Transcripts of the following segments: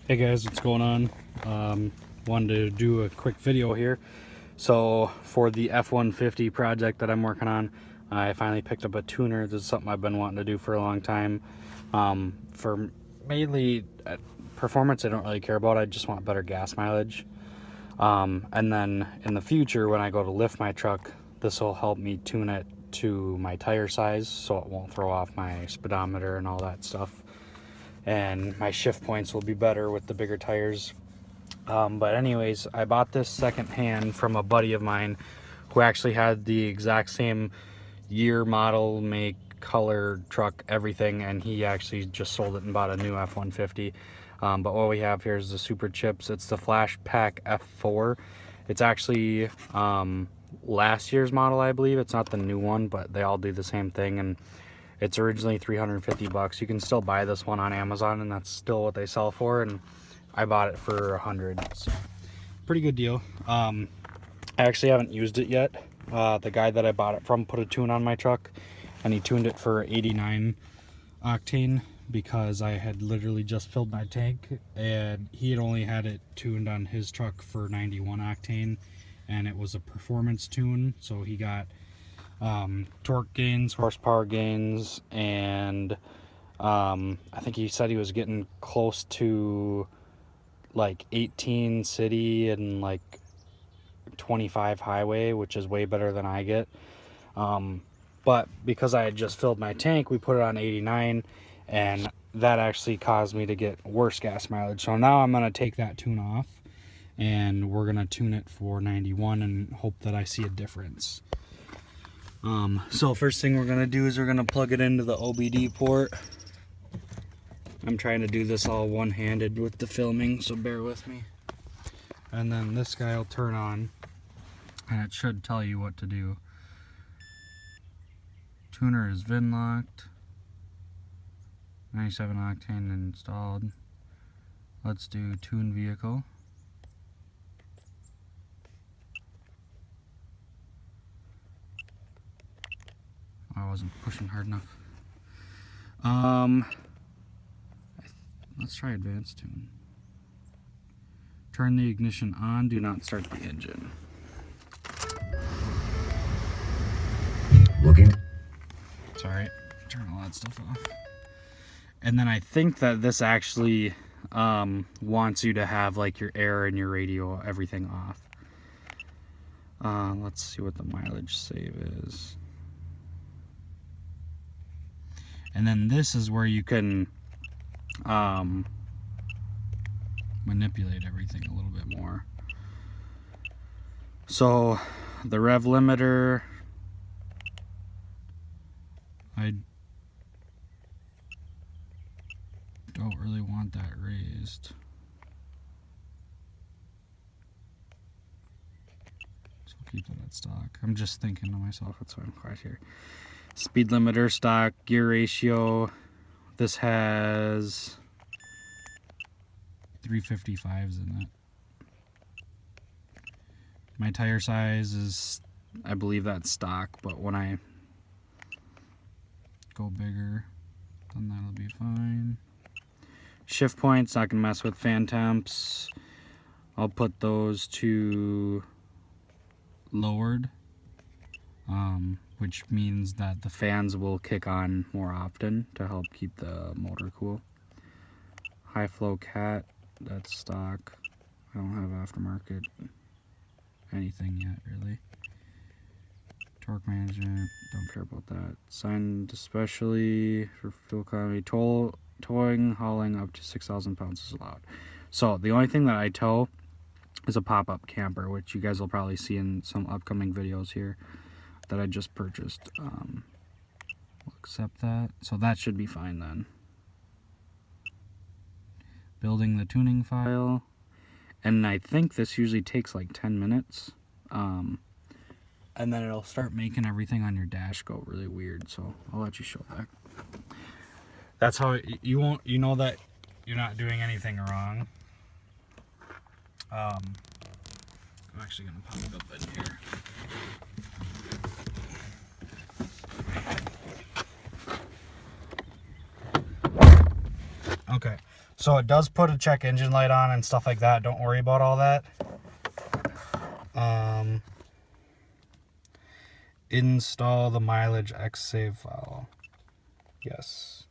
Hey guys, what's going on? Wanted to do a quick video here. So for the F-150 project that I'm working on, I finally picked up a tuner. This is something I've been wanting to do for a long time. For mainly performance, I don't really care about. I just want better gas mileage. And then in the future, when I go to lift my truck, this will help me tune it to my tire size so it won't throw off my speedometer and all that stuff. And my shift points will be better with the bigger tires. But anyways, I bought this secondhand from a buddy of mine who actually had the exact same year, model, make, color, truck, everything, and he actually just sold it and bought a new F-150. But what we have here is the superchips. It's the Flash Pack F4. It's actually last year's model, I believe. It's not the new one, but they all do the same thing, and it's originally $350. You can still buy this one on Amazon, and that's still what they sell for, and I bought it for $100. So pretty good deal. I actually haven't used it yet. The guy that I bought it from put a tune on my truck, and he tuned it for 89 octane because I had literally just filled my tank, and he had only had it tuned on his truck for 91 octane, and it was a performance tune. So he got torque gains, horsepower gains, and I think he said he was getting close to like 18 city and like 25 highway, which is way better than I get. But because I had just filled my tank, we put it on 89, and that actually caused me to get worse gas mileage. So now I'm going to take that tune off, and we're going to tune it for 91 and hope that I see a difference. So first thing we're going to do is we're going to plug it into the OBD port. I'm trying to do this all one-handed with the filming, so bear with me. And then this guy will turn on, and it should tell you what to do. Tuner is VIN locked. 97 octane installed. Let's do tune vehicle. I wasn't pushing hard enough. Let's try advanced tune. Turn the ignition on, do not start the engine. Looking. Sorry, turn all that stuff off. And then I think that this actually wants you to have like your air and your radio, everything off. Let's see what the mileage save is. And then this is where you can manipulate everything a little bit more. So the Rev Limiter, I don't really want that raised. So I'll keep that at stock. I'm just thinking to myself, that's why I'm quiet here. Speed limiter, stock, gear ratio. This has 355s in it. My tire size is, I believe that's stock, but when I go bigger, then that'll be fine. Shift points, not gonna mess with fan temps. I'll put those to lowered, which means that the fans will kick on more often to help keep the motor cool. High flow cat, that's stock. I don't have aftermarket anything yet, really. Torque management, don't care about that. Signed especially for fuel economy. Towing, hauling up to 6,000 pounds is allowed. So the only thing that I tow is a pop-up camper, which you guys will probably see in some upcoming videos here that I just purchased. We'll accept that. So that should be fine then. Building the tuning file. And I think this usually takes like 10 minutes. And then it'll start making everything on your dash go really weird. So I'll let you show that. That's how you know that you're not doing anything wrong. I'm actually gonna pop it up in here. Okay, so it does put a check engine light on and stuff like that. Don't worry about all that. Install the mileage xsave file. Yes.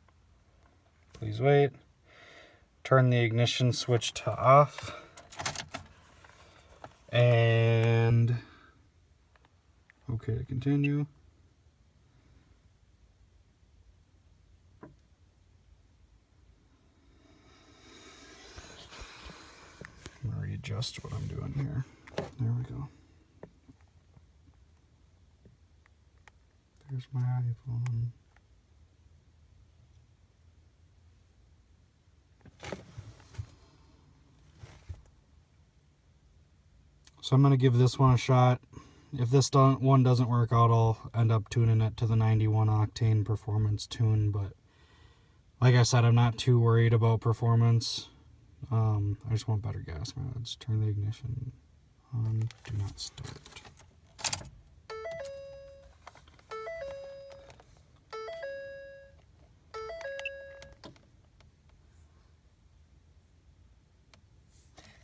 Please wait. Turn the ignition switch to off. And okay to continue. I'm going to readjust what I'm doing here. There we go. There's my iPhone. So I'm going to give this one a shot. If this one doesn't work out, I'll end up tuning it to the 91 octane performance tune. But like I said, I'm not too worried about performance. I just want better gas mileage. Turn the ignition on. Do not start.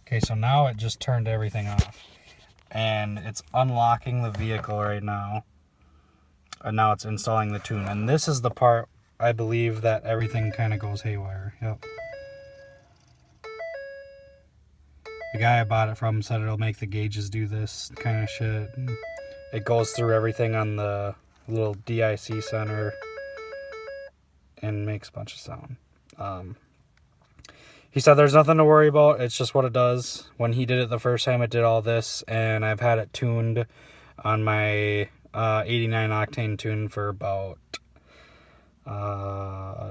Okay, so now it just turned everything off. And it's unlocking the vehicle right now. And now it's installing the tune. And this is the part, I believe, that everything kind of goes haywire. Yep. The guy I bought it from said it'll make the gauges do this kind of shit. And it goes through everything on the little DIC center and makes a bunch of sound. He said there's nothing to worry about. It's just what it does. When he did it the first time, it did all this. And I've had it tuned on my 89 octane tune for about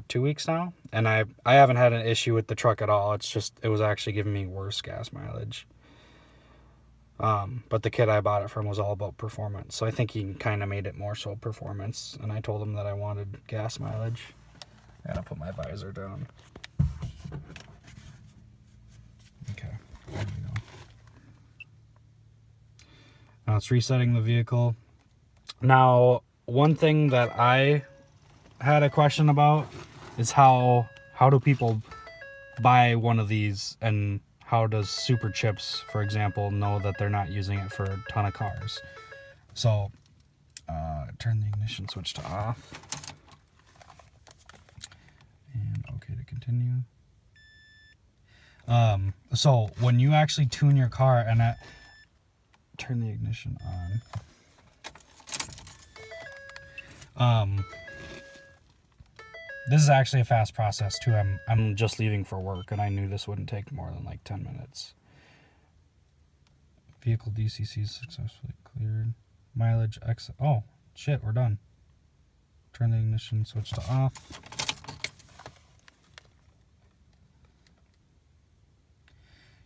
2 weeks now. And I haven't had an issue with the truck at all. It's just, it was actually giving me worse gas mileage. But the kid I bought it from was all about performance. So I think he kind of made it more so performance. And I told him that I wanted gas mileage. I gotta put my visor down. Okay, there we go. Now it's resetting the vehicle. Now, one thing that I had a question about is how do people buy one of these, and how does Superchips, for example, know that they're not using it for a ton of cars? So, turn the ignition switch to off. And okay to continue. So when you actually tune your car, and turn the ignition on. This is actually a fast process too. I'm just leaving for work, and I knew this wouldn't take more than like 10 minutes. Vehicle DCC successfully cleared. Mileage X. Oh shit, we're done. Turn the ignition switch to off.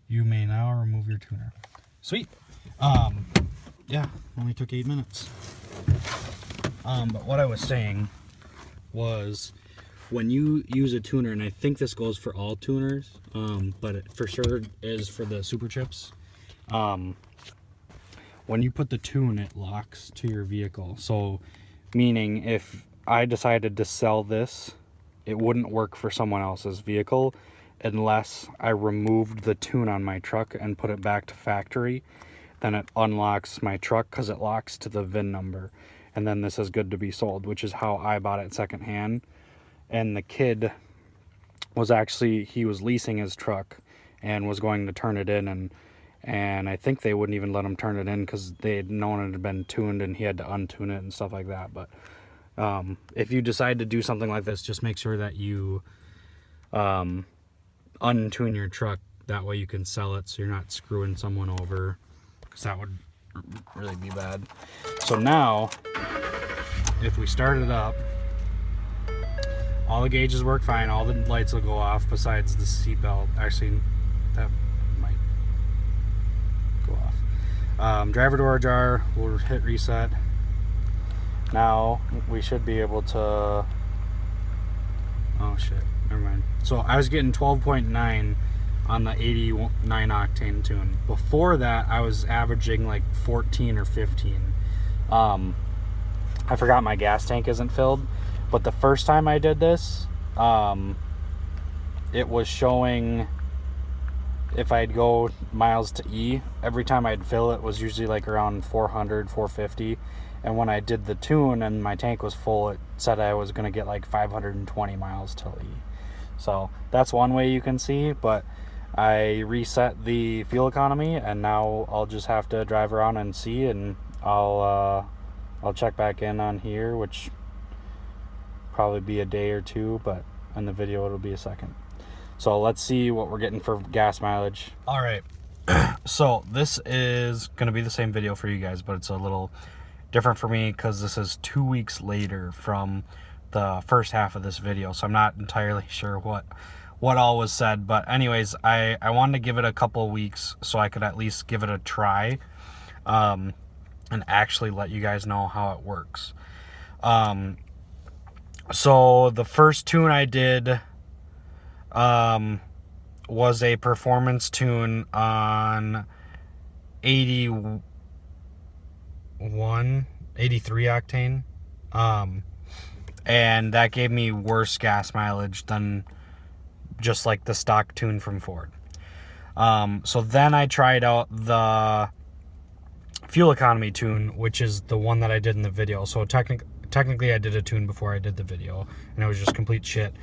You may now remove your tuner. Sweet. Yeah, only took 8 minutes. But what I was saying was, when you use a tuner, and I think this goes for all tuners, but it for sure is for the Superchips. When you put the tune, it locks to your vehicle. So, meaning if I decided to sell this, it wouldn't work for someone else's vehicle unless I removed the tune on my truck and put it back to factory. Then it unlocks my truck because it locks to the VIN number. And then this is good to be sold, which is how I bought it secondhand. And the kid was actually, he was leasing his truck and was going to turn it in. And I think they wouldn't even let him turn it in because they had known it had been tuned and he had to untune it and stuff like that. But if you decide to do something like this, just make sure that you untune your truck. That way you can sell it so you're not screwing someone over, because that would really be bad. So now, if we start it up, all the gauges work fine, all the lights will go off besides the seatbelt. Actually, that might go off. Driver door ajar, we'll hit reset. Now we should be able to, oh shit, never mind. So I was getting 12.9 on the 89 octane tune. Before that, I was averaging like 14 or 15. I forgot my gas tank isn't filled, but the first time I did this, it was showing if I'd go miles to E, every time I'd fill it was usually like around 400, 450. And when I did the tune and my tank was full, it said I was going to get like 520 miles till E. So that's one way you can see, but I reset the fuel economy and now I'll just have to drive around and see, and I'll check back in on here, which probably be a day or two, but in the video it'll be a second. So let's see what we're getting for gas mileage. All right, so this is gonna be the same video for you guys, but it's a little different for me because this is 2 weeks later from the first half of this video, so I'm not entirely sure what all was said. But anyways, I wanted to give it a couple of weeks so I could at least give it a try, and actually let you guys know how it works. So the first tune I did was a performance tune on 83 octane, and that gave me worse gas mileage than just like the stock tune from Ford. So then I tried out the fuel economy tune, which is the one that I did in the video. So technically I did a tune before I did the video, and it was just complete shit,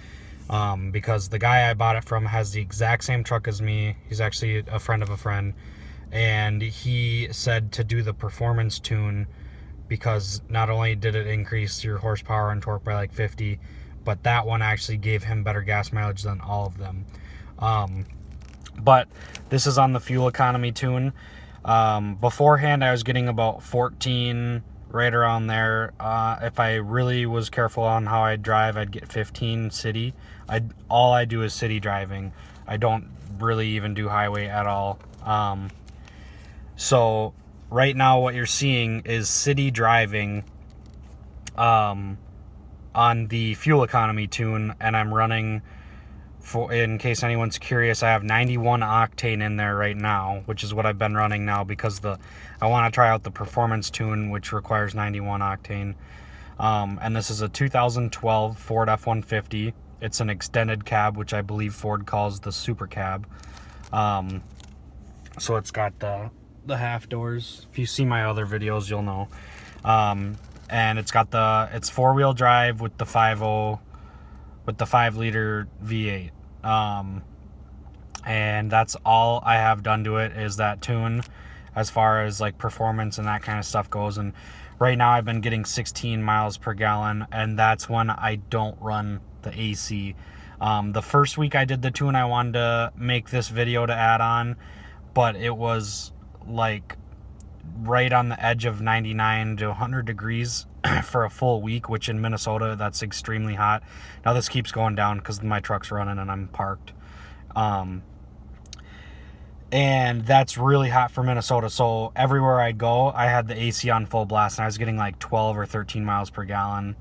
because the guy I bought it from has the exact same truck as me. He's actually a friend of a friend, and he said to do the performance tune because not only did it increase your horsepower and torque by like 50, but that one actually gave him better gas mileage than all of them. But this is on the fuel economy tune. Beforehand I was getting about 14, right around there. If I really was careful on how I drive, I'd get 15 city. All I do is city driving. I don't really even do highway at all. So right now what you're seeing is city driving on the fuel economy tune, and I'm running, for in case anyone's curious, I have 91 octane in there right now, which is what I've been running now because I want to try out the performance tune, which requires 91 octane. And this is a 2012 Ford F-150. It's an extended cab, which I believe Ford calls the super cab. So it's got the half doors. If you see my other videos, you'll know. And it's four-wheel drive with the 5.0 with the 5-liter V8. And that's all I have done to it is that tune, as far as like performance and that kind of stuff goes. And right now I've been getting 16 miles per gallon, and that's when I don't run the AC. The first week I did the tune, I wanted to make this video to add on, but it was like right on the edge of 99 to 100 degrees for a full week, which in Minnesota, that's extremely hot. Now this keeps going down because my truck's running and I'm parked. And that's really hot for Minnesota. So everywhere I go, I had the AC on full blast, and I was getting like 12 or 13 miles per gallon.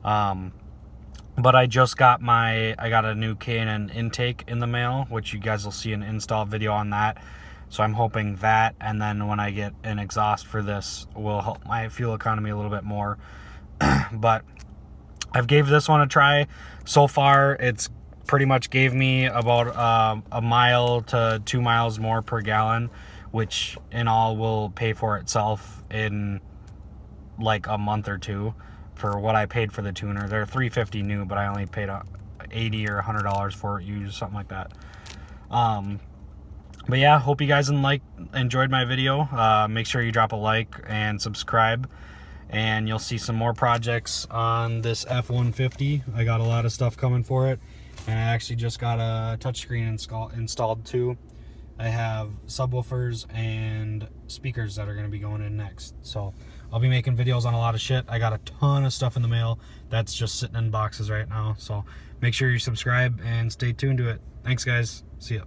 But I just got I got a new K&N intake in the mail, which you guys will see an install video on that. So I'm hoping that, and then when I get an exhaust for this, will help my fuel economy a little bit more. But I've gave this one a try. So far, it's pretty much gave me about a mile to 2 miles more per gallon, which in all will pay for itself in like a month or two for what I paid for the tuner. They're $350 new, but I only paid $80 or $100 for it used, something like that. But yeah, hope you guys enjoyed my video. Make sure you drop a like and subscribe, and you'll see some more projects on this F-150. I got a lot of stuff coming for it, and I actually just got a touchscreen installed too. I have subwoofers and speakers that are going to be going in next. So I'll be making videos on a lot of shit. I got a ton of stuff in the mail that's just sitting in boxes right now. So make sure you subscribe and stay tuned to it. Thanks guys. See ya.